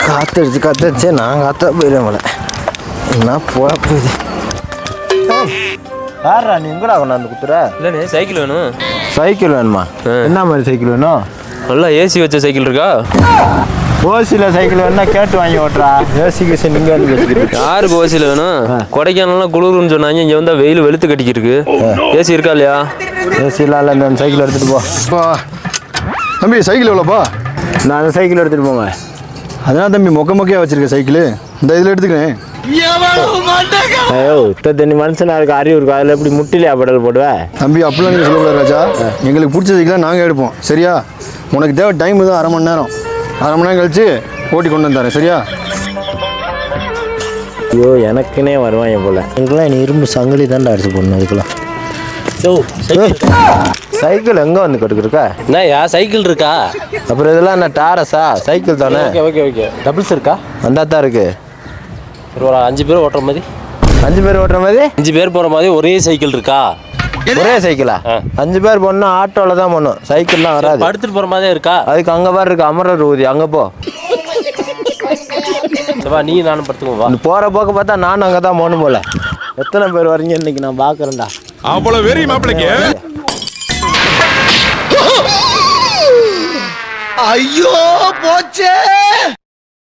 காத்தடிச்சு நான் காத்தா போயிடுவேன் போல. என்ன போகுது யாரா நீ எங்கடா கொண்டாந்து குத்துற? இல்லைண்ணே சைக்கிள் வேணும். சைக்கிள் வேணுமா? என்ன மாதிரி சைக்கிள் வேணும்? நல்லா ஏசி வச்ச சைக்கிள் இருக்கா? ஓசியில் சைக்கிள் வேணும்னா கேட்டு வாங்கி ஓட்டுறா. ஏசி நீங்கள் வந்து வச்சுக்கிட்டு யாருக்கு ஓசியில் வேணும்? கொடைக்கானல்லாம் குளிர்னு சொன்னாங்க, இங்கே வந்தால் வெயில் வெளுத்து கட்டிக்கிருக்கு. ஏசி இருக்கா இல்லையா? ஏசிலாம் இல்லை, இந்த சைக்கிள் எடுத்துகிட்டு போ. தம்பி சைக்கிள் எவ்வளோப்பா? நான் அந்த சைக்கிள் எடுத்துகிட்டு போங்க. அதனால் தம்பி மொக்கையாக வச்சுருக்கேன் சைக்கிள். இந்த இதில் எடுத்துக்கிறேன். ஐயோ தண்ணி மனுஷனா இருக்கு, அறிவு இருக்கும். அதில் எப்படி முட்டிலையா படல் போடுவேன்? தம்பி அப்படிலாம் நீங்கள் சொல்லக்கூடாது ராஜா. எங்களுக்கு பிடிச்ச சைக்கிளாக நாங்கள் எடுப்போம், சரியா? உனக்கு தேவை டைம் தான் 1/2 மணி நேரம். 1/2 மணி நேரம் கழிச்சு ஓட்டி கொண்டு வந்துறேன், சரியா? ஐயோ எனக்குன்னே வருவாங்க போல. எங்களுக்குலாம் நீ இரும்பு சங்கிலி தான்டா அடிச்சு போடணும். அதுக்கெல்லாம் சைக்கிள் எங்கே வந்து கட்டுக்கிருக்கா? என்னய்யா சைக்கிள் இருக்கா? அப்புறம் இதெல்லாம் என்ன டாரஸா? சைக்கிள் தானே. ஓகே டபுள்ஸ் இருக்கா? அந்த தான் இருக்கு. ஒரு 5 பேர் ஓட்டுற மாதிரி. 5 பேர் ஓட்டுற மாதிரி? 5 பேர் போகிற மாதிரி ஒரே சைக்கிள் இருக்கா? ஒரே சைக்கிளா? 5 பேர் போகணும் ஆட்டோவில் தான் போகணும், சைக்கிள்லாம் வராது. படுத்துட்டு போகிற மாதிரி இருக்கா? அதுக்கு அங்கே பாரு இருக்கு, அமரர் ஊதி, அங்கே போ. சவா நீ நானும் படுத்துக்குவா. போகிற போக்க பார்த்தா நானும் அங்கே தான் போகணும் போல. எத்தனை பேர் வரீங்க இன்னைக்கு நான் பார்க்குறேன்டா. அவ்வளோ வெறி மாப்பிளைக்கு. ஐயோ போச்சே.